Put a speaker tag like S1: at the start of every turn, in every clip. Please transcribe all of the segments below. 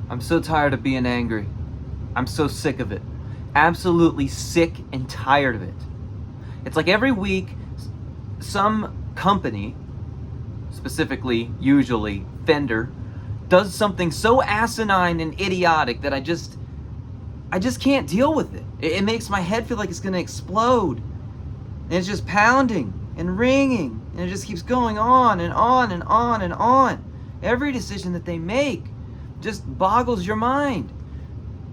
S1: I'm so tired of being angry. I'm so sick of it. Absolutely sick and tired of it. It's like every week, some company, specifically, usually Fender, does something so asinine and idiotic that I just can't deal with it. It makes my head feel like it's gonna explode. And it's just pounding and ringing, and it just keeps going on and on and on and on. Every decision that they make just boggles your mind.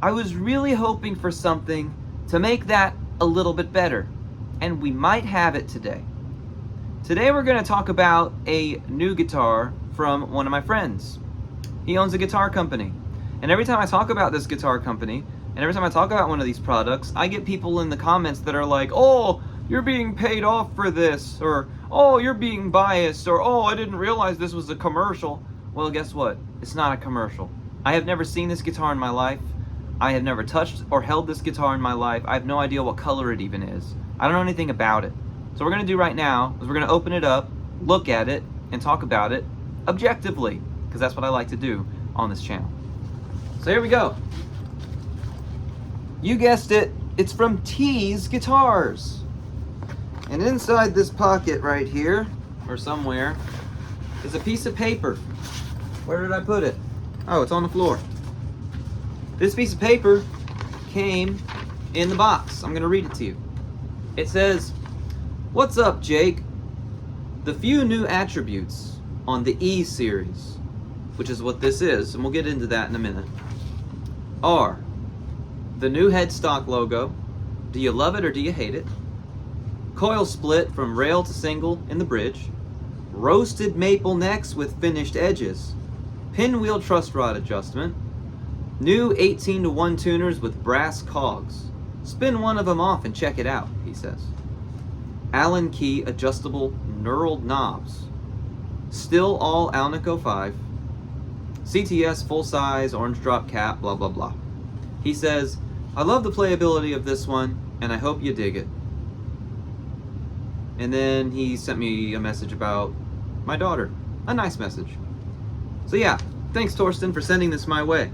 S1: I was really hoping for something to make that a little bit better, and we might have it today. Today we're going to talk about a new guitar from one of my friends. He owns a guitar company, and every time I talk about this guitar company, and every time I talk about one of these products, I get people in the comments that are like, oh, you're being paid off for this, or oh, you're being biased, or oh, I didn't realize this was a commercial. Well, guess what? It's not a commercial. I have never seen this guitar in my life. I have never touched or held this guitar in my life. I have no idea what color it even is. I don't know anything about it. So what we're going to do right now is we're going to open it up, look at it, and talk about it objectively, because that's what I like to do on this channel. So here we go. You guessed it, it's from Tease Guitars. And inside this pocket right here, or somewhere, is a piece of paper. Where did I put it? Oh, it's on the floor. This piece of paper came in the box. I'm going to read it to you. It says, "What's up, Jake? The few new attributes on the E series," which is what this is, and we'll get into that in a minute, "are the new headstock logo. Do you love it or do you hate it? Coil split from rail to single in the bridge. Roasted maple necks with finished edges. Pinwheel truss rod adjustment. New 18-to-1 tuners with brass cogs. Spin one of them off and check it out," he says. "Allen key adjustable knurled knobs. Still all Alnico 5. CTS full-size orange drop cap, blah blah blah." He says, "I love the playability of this one, and I hope you dig it." And then he sent me a message about my daughter. A nice message. So yeah, thanks Torsten for sending this my way.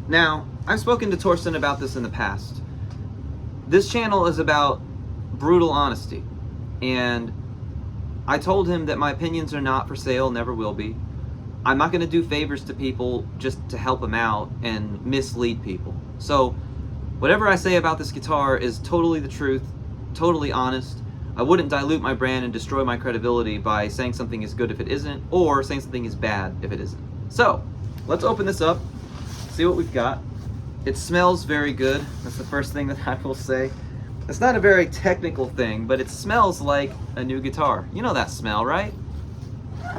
S1: Now, I've spoken to Torsten about this in the past. This channel is about brutal honesty, and I told him that my opinions are not for sale, never will be. I'm not going to do favors to people just to help them out and mislead people. So whatever I say about this guitar is totally the truth, totally honest. I wouldn't dilute my brand and destroy my credibility by saying something is good if it isn't, or saying something is bad if it isn't. So let's open this up, see what we've got. It smells very good. That's the first thing that I will say. It's not a very technical thing, but it smells like a new guitar. You know that smell, right?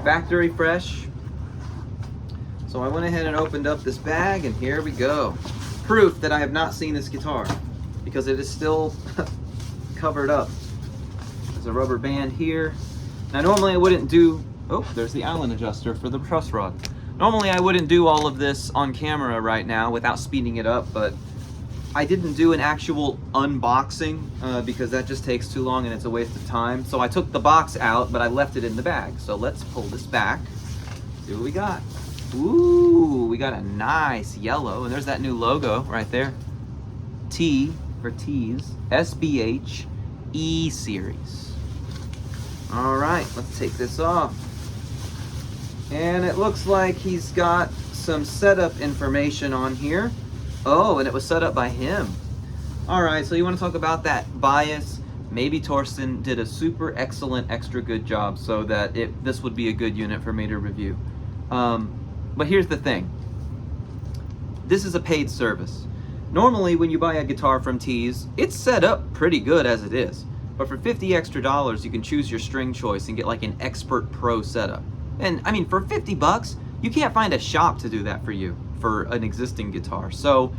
S1: Factory fresh. So I went ahead and opened up this bag, and here we go. Proof that I have not seen this guitar, because it is still covered up. There's a rubber band here. Now normally I wouldn't do, oh, there's the Allen adjuster for the truss rod. Normally I wouldn't do all of this on camera right now without speeding it up, but I didn't do an actual unboxing because that just takes too long and it's a waste of time. So I took the box out, but I left it in the bag. So let's pull this back, see what we got. Ooh, we got a nice yellow, and there's that new logo right there. T for Tease, SBH E series. All right, let's take this off. And it looks like he's got some setup information on here. Oh, and it was set up by him. All right, so you want to talk about that bias? Maybe Torsten did a super excellent, extra good job so that this would be a good unit for me to review. But here's the thing. This is a paid service. Normally, when you buy a guitar from Tease, it's set up pretty good as it is. But for $50 extra, you can choose your string choice and get like an expert pro setup. And I mean, for 50 bucks, you can't find a shop to do that for you for an existing guitar. So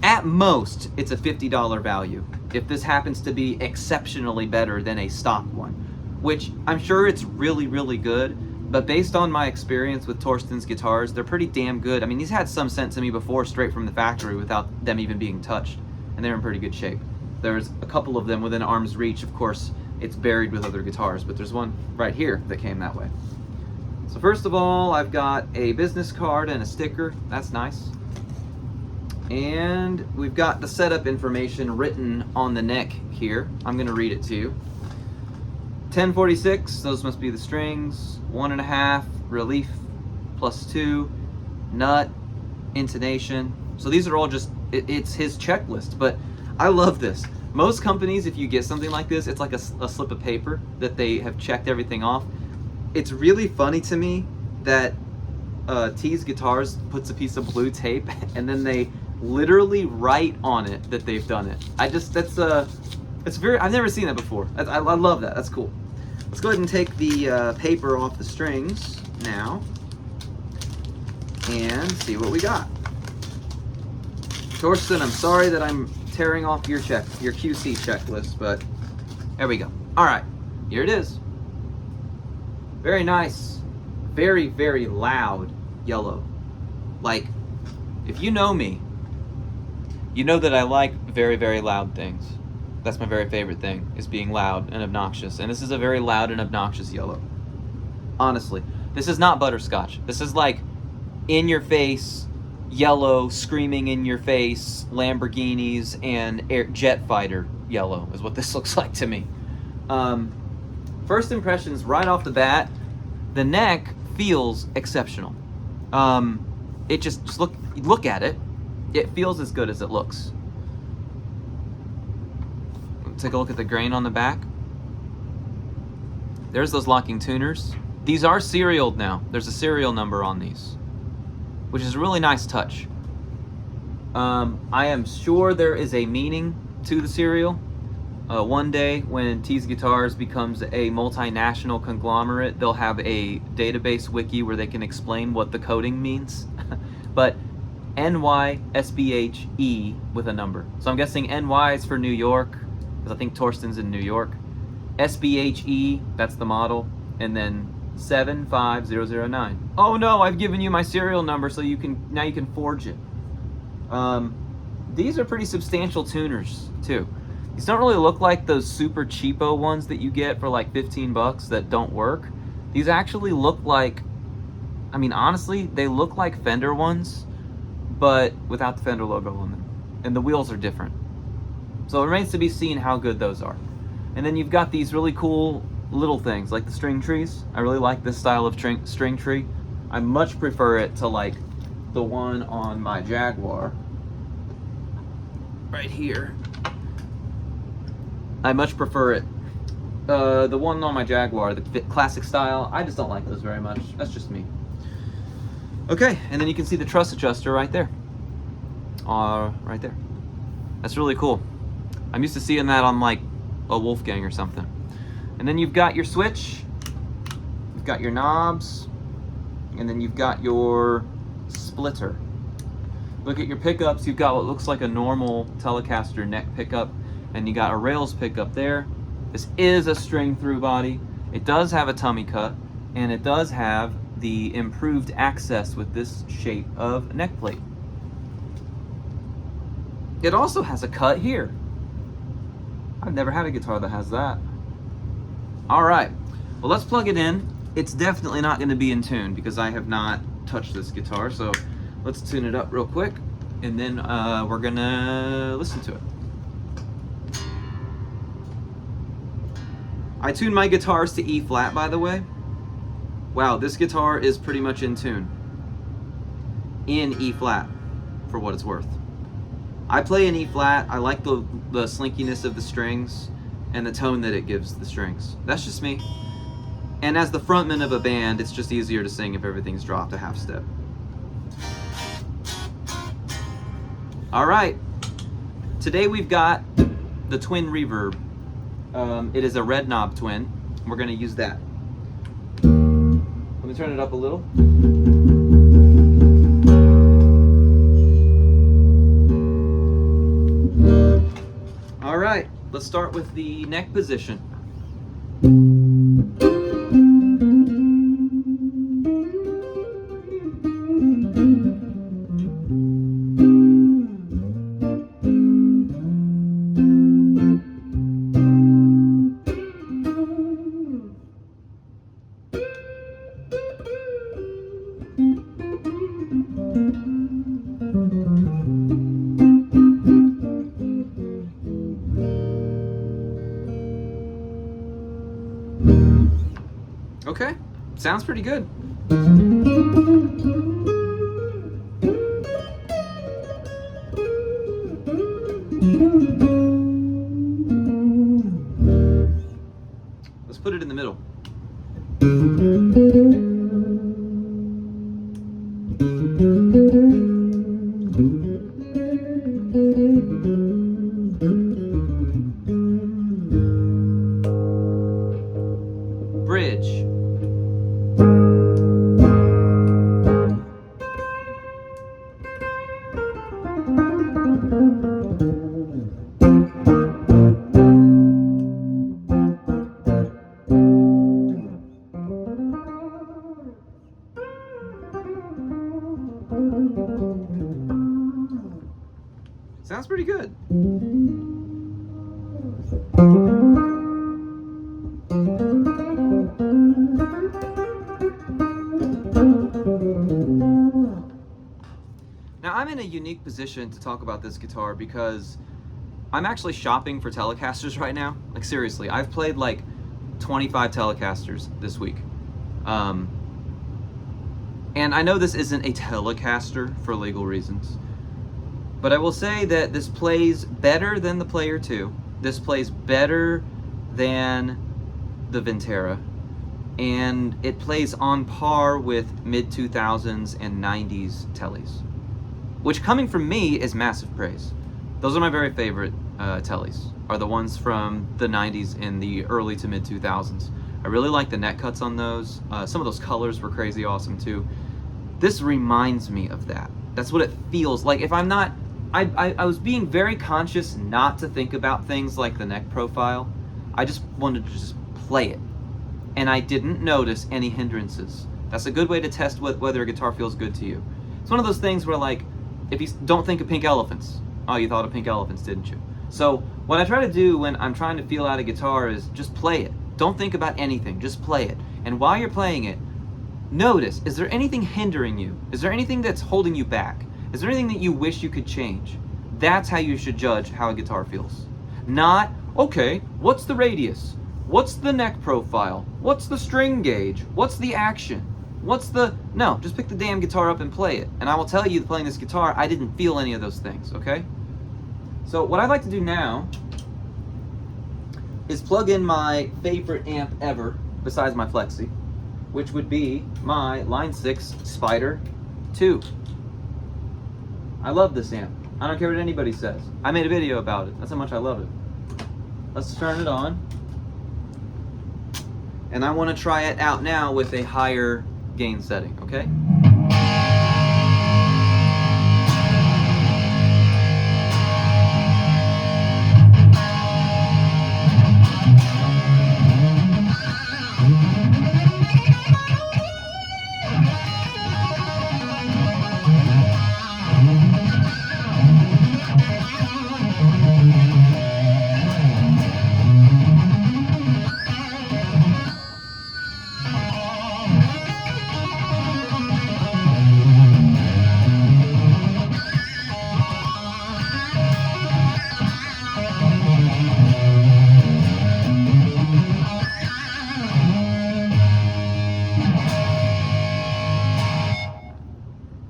S1: at most, it's a $50 value. If this happens to be exceptionally better than a stock one, which I'm sure it's really, really good. But based on my experience with Torsten's guitars, they're pretty damn good. I mean, he's had some sent to me before straight from the factory without them even being touched, and they're in pretty good shape. There's a couple of them within arm's reach. Of course, it's buried with other guitars, but there's one right here that came that way. So first of all, I've got a business card and a sticker. That's nice. And we've got the setup information written on the neck here. I'm gonna read it to you. 1046, those must be the strings. 1.5, relief, +2, nut, intonation. So these are all just, it's his checklist, but I love this. Most companies, if you get something like this, it's like a slip of paper that they have checked everything off. It's really funny to me that Tease Guitars puts a piece of blue tape and then they literally write on it that they've done it. It's very, I've never seen that before. I love that, that's cool. Let's go ahead and take the paper off the strings now and see what we got. Torsten, I'm sorry that I'm tearing off your QC checklist, but there we go. All right, here it is. Very nice, very, very loud yellow. Like, if you know me, you know that I like very, very loud things. That's my very favorite thing, is being loud and obnoxious. And this is a very loud and obnoxious yellow. Honestly, this is not butterscotch. This is like in your face, yellow, screaming in your face, Lamborghinis and jet fighter yellow is what this looks like to me. First impressions right off the bat, the neck feels exceptional. It just look at it. It feels as good as it looks. Take a look at the grain on the back. There's those locking tuners. These are serialed now. There's a serial number on these, which is a really nice touch. I am sure there is a meaning to the serial. One day when Tease Guitars becomes a multinational conglomerate, they'll have a database wiki where they can explain what the coding means. But NYSBHE with a number. So I'm guessing NY is for New York, because I think Torsten's in New York. SBHE, that's the model, and then 75009. Oh no, I've given you my serial number so now you can forge it. These are pretty substantial tuners too. These don't really look like those super cheapo ones that you get for like 15 bucks that don't work. These actually look like, I mean honestly, they look like Fender ones, but without the Fender logo on them. And the wheels are different. So it remains to be seen how good those are. And then you've got these really cool little things like the string trees. I really like this style of string tree. I much prefer it to like the one on my Jaguar right here. I much prefer it. The one on my Jaguar, the classic style, I just don't like those very much. That's just me. Okay, and then you can see the truss adjuster right there. Right there. That's really cool. I'm used to seeing that on like a Wolfgang or something. And then you've got your switch, you've got your knobs, and then you've got your splitter. Look at your pickups, you've got what looks like a normal Telecaster neck pickup, and you got a rails pickup there. This is a string through body. It does have a tummy cut, and it does have the improved access with this shape of neck plate. It also has a cut here. I've never had a guitar that has that. All right, well, let's plug it in. It's definitely not gonna be in tune because I have not touched this guitar, so let's tune it up real quick, and then we're gonna listen to it. I tune my guitars to E flat, by the way. Wow, this guitar is pretty much in tune. In E flat, for what it's worth. I play in E flat. I like the slinkiness of the strings and the tone that it gives the strings. That's just me. And as the frontman of a band, it's just easier to sing if everything's dropped a half step. All right, today we've got the Twin Reverb. It is a red knob twin. We're gonna use that. Let me turn it up a little. All right, let's start with the neck position. Sounds pretty good. Let's put it in the middle. Bridge. Sounds pretty good. Now I'm in a unique position to talk about this guitar because I'm actually shopping for Telecasters right now. Like seriously, I've played like 25 Telecasters this week. And I know this isn't a Telecaster for legal reasons, but I will say that this plays better than the Player 2. This plays better than the Ventera, and it plays on par with mid-2000s and 90s Teles, which coming from me is massive praise. Those are my very favorite Teles, are the ones from the 90s and the early to mid-2000s. I really like the neck cuts on those. Some of those colors were crazy awesome too. This reminds me of that. That's what it feels like. If I'm not, I was being very conscious not to think about things like the neck profile. I just wanted to just play it. And I didn't notice any hindrances. That's a good way to test whether a guitar feels good to you. It's one of those things where, like, if you don't think of Pink Elephants. Oh, you thought of Pink Elephants, didn't you? So what I try to do when I'm trying to feel out a guitar is just play it. Don't think about anything, just play it. And while you're playing it, notice, is there anything hindering you? Is there anything that's holding you back? Is there anything that you wish you could change? That's how you should judge how a guitar feels. Not, okay, what's the radius? What's the neck profile? What's the string gauge? What's the action? No, just pick the damn guitar up and play it. And I will tell you, playing this guitar, I didn't feel any of those things, okay? So what I'd like to do now is plug in my favorite amp ever, besides my Flexi, which would be my Line 6 Spider 2. I love this amp. I don't care what anybody says. I made a video about it. That's how much I love it. Let's turn it on. And I want to try it out now with a higher gain setting, okay?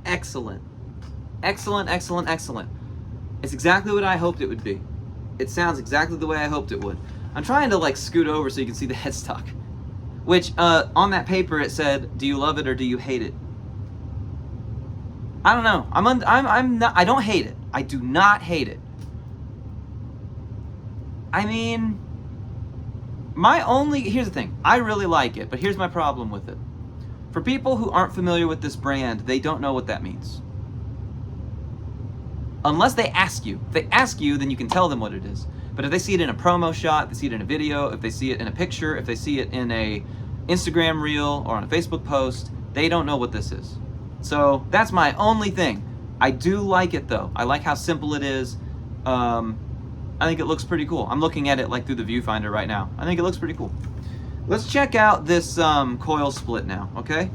S1: Excellent. Excellent, excellent, excellent. It's exactly what I hoped it would be. It sounds exactly the way I hoped it would. I'm trying to like scoot over so you can see the headstock, which on that paper it said, do you love it or do you hate it? I don't know. I don't hate it. I do not hate it. I mean, here's the thing. I really like it, but here's my problem with it. For people who aren't familiar with this brand, they don't know what that means. Unless they ask you. If they ask you, then you can tell them what it is. But if they see it in a promo shot, if they see it in a video, if they see it in a picture, if they see it in a Instagram reel or on a Facebook post, they don't know what this is. So that's my only thing. I do like it though. I like how simple it is. I think it looks pretty cool. I'm looking at it like through the viewfinder right now. I think it looks pretty cool. Let's check out this coil split now, okay?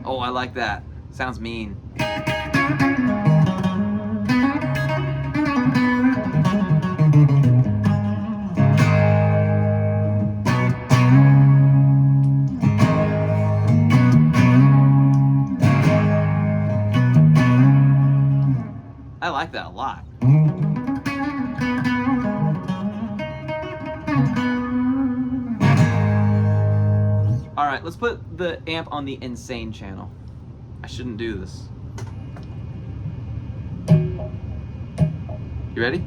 S1: Oh, I like that. Sounds mean. like that a lot. All right, let's put the amp on the insane channel. I shouldn't do this. You ready?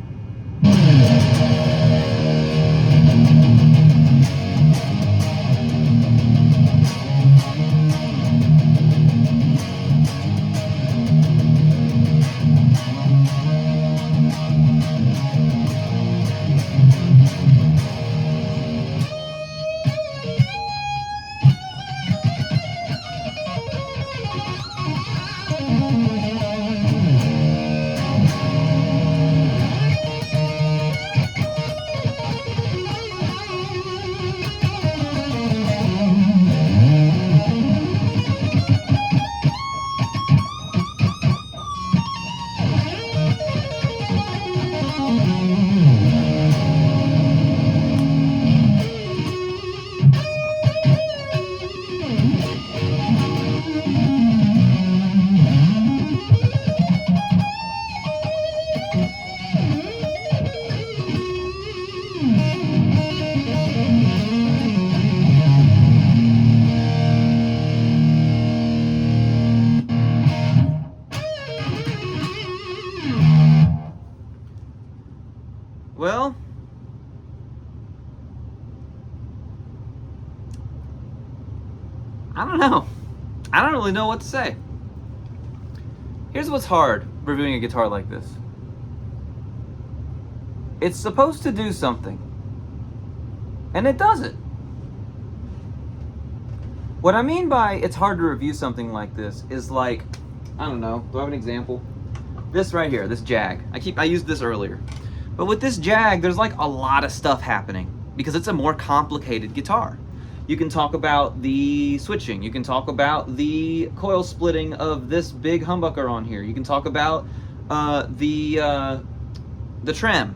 S1: Well, I don't know. I don't really know what to say. Here's what's hard reviewing a guitar like this. It's supposed to do something, and it doesn't. What I mean by it's hard to review something like this is like, I don't know, do I have an example? This right here, this Jag. I used this earlier. But with this Jag, there's like a lot of stuff happening because it's a more complicated guitar. You can talk about the switching. You can talk about the coil splitting of this big humbucker on here. You can talk about the trem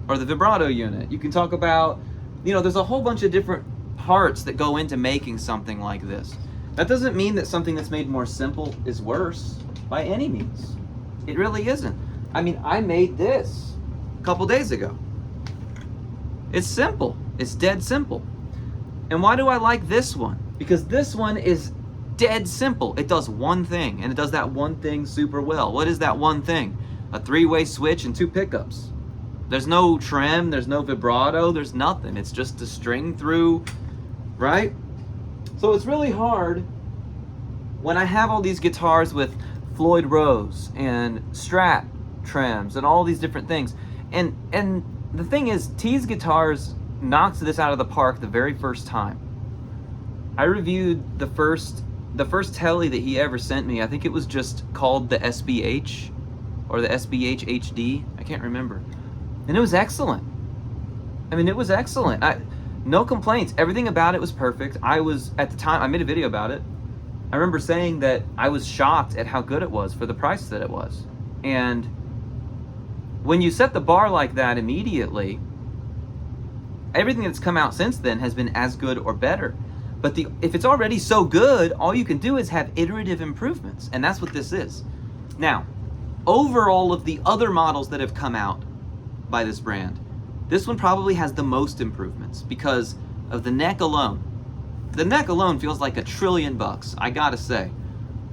S1: or the vibrato unit. You can talk about, you know, there's a whole bunch of different parts that go into making something like this. That doesn't mean that something that's made more simple is worse by any means. It really isn't. I mean, I made this a couple days ago. It's simple. It's dead simple. And why do I like this one? Because this one is dead simple. It does one thing, and it does that one thing super well. What is that one thing? A 3-way switch and 2 pickups. There's no trem, there's no vibrato, there's nothing. It's just a string through, right? So it's really hard when I have all these guitars with Floyd Rose and Strat trems and all these different things. And the thing is, Tease Guitars knocked this out of the park the very first time. I reviewed the first telly that he ever sent me. I think it was just called the SBH or the SBH HD. I can't remember. And it was excellent. I mean, it was excellent. No complaints. Everything about it was perfect. I was, at the time, I made a video about it. I remember saying that I was shocked at how good it was for the price that it was. And when you set the bar like that immediately, everything that's come out since then has been as good or better. But if it's already so good, all you can do is have iterative improvements, and that's what this is. Now, over all of the other models that have come out by this brand, this one probably has the most improvements because of the neck alone. The neck alone feels like $1 trillion, I gotta say.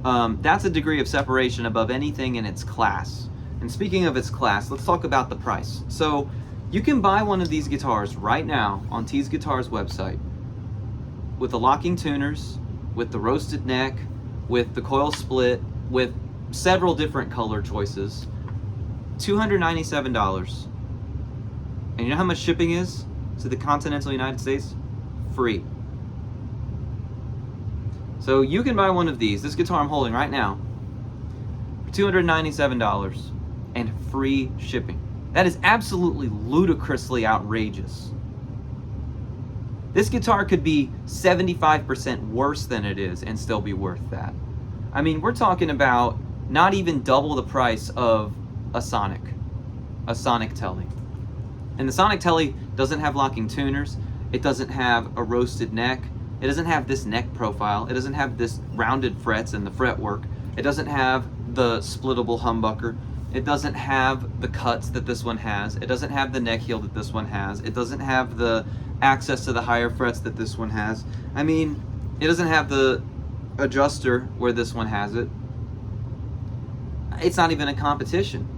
S1: That's a degree of separation above anything in its class. And speaking of its class, let's talk about the price. So you can buy one of these guitars right now on Tease Guitars website with the locking tuners, with the roasted neck, with the coil split, with several different color choices. $297. And you know how much shipping is to the continental United States? Free. So you can buy one of these, this guitar I'm holding right now, for $297 and free shipping. That is absolutely ludicrously outrageous. This guitar could be 75% worse than it is and still be worth that. I mean, we're talking about not even double the price of a Sonic Telly. And the Sonic Telly doesn't have locking tuners, it doesn't have a roasted neck, it doesn't have this neck profile, it doesn't have this rounded frets and the fretwork, it doesn't have the splittable humbucker, It doesn't have the cuts that this one has. It doesn't have the neck heel that this one has. It doesn't have the access to the higher frets that this one has. I mean, it doesn't have the adjuster where this one has it. It's not even a competition.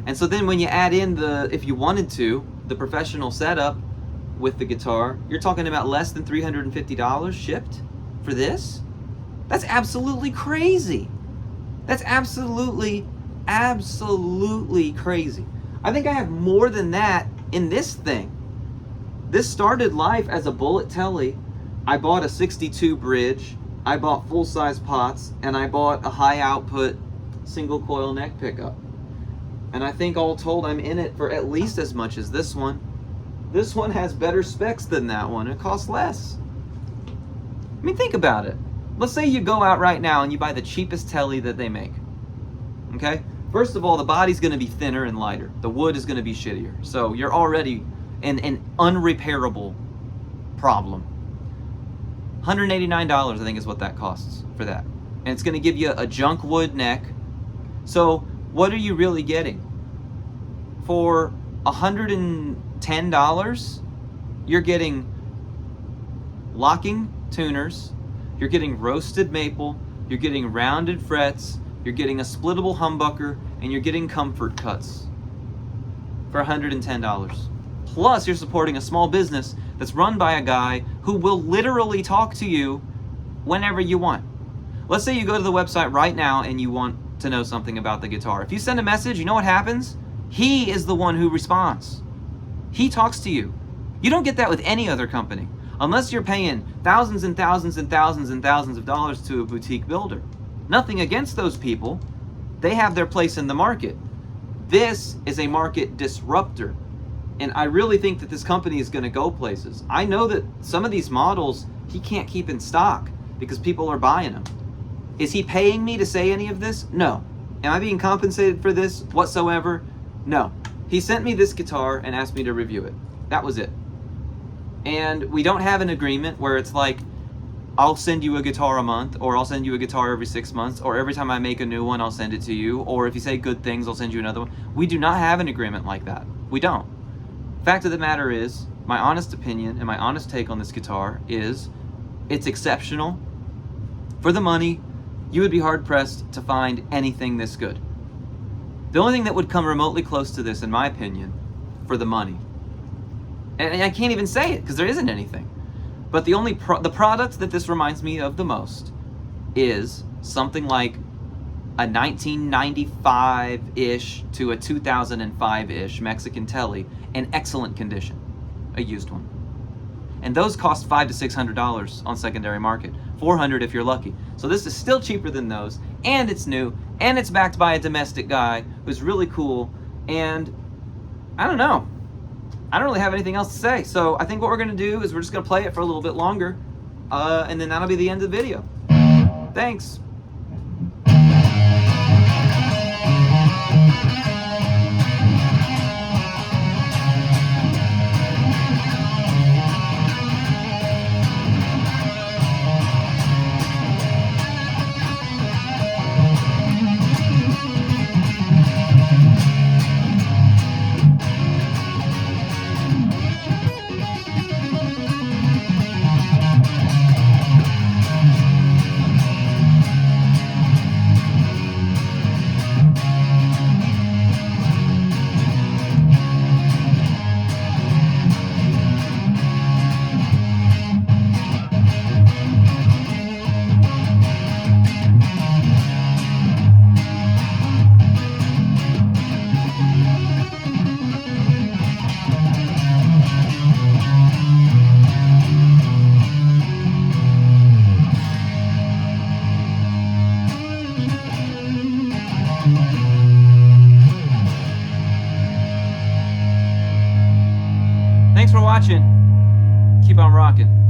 S1: And so then when you add in the, if you wanted to, the professional setup with the guitar, you're talking about less than $350 shipped for this? That's absolutely crazy. That's absolutely crazy. I think I have more than that in this thing. This started life as a bullet telly. I bought a 62 bridge, I bought full-size pots, and I bought a high output single coil neck pickup. And I think all told I'm in it for at least as much as this one. This one has better specs than that one. It costs less. I mean, think about it. Let's say you go out right now and you buy the cheapest telly that they make. Okay? First of all, the body's going to be thinner and lighter. The wood is going to be shittier. So you're already in an unrepairable problem. $189, I think, is what that costs for that. And it's going to give you a junk wood neck. So what are you really getting? For $110, you're getting locking tuners, you're getting roasted maple, you're getting rounded frets, you're getting a splittable humbucker, and you're getting comfort cuts for $110. Plus, you're supporting a small business that's run by a guy who will literally talk to you whenever you want. Let's say you go to the website right now and you want to know something about the guitar. If you send a message, you know what happens? He is the one who responds. He talks to you. You don't get that with any other company, unless you're paying thousands and thousands and thousands and thousands of dollars to a boutique builder. Nothing against those people. They have their place in the market. This is a market disruptor. And I really think that this company is going to go places. I know that some of these models he can't keep in stock because people are buying them. Is he paying me to say any of this? No. Am I being compensated for this whatsoever? No. He sent me this guitar and asked me to review it. That was it. And we don't have an agreement where it's like, I'll send you a guitar a month, or I'll send you a guitar every 6 months, or every time I make a new one, I'll send it to you, or if you say good things, I'll send you another one. We do not have an agreement like that. We don't. Fact of the matter is, my honest opinion and my honest take on this guitar is, it's exceptional. For the money, you would be hard-pressed to find anything this good. The only thing that would come remotely close to this, in my opinion, for the money, and I can't even say it because there isn't anything, but the only the product that this reminds me of the most is something like a 1995-ish to a 2005-ish Mexican telly in excellent condition, a used one. And those cost $500 to $600 on secondary market, $400 if you're lucky. So this is still cheaper than those, and it's new, and it's backed by a domestic guy who's really cool, and I don't know. I don't really have anything else to say. So I think what we're going to do is we're just going to play it for a little bit longer, and then that'll be the end of the video. Thanks. Thanks for watching. Keep on rocking.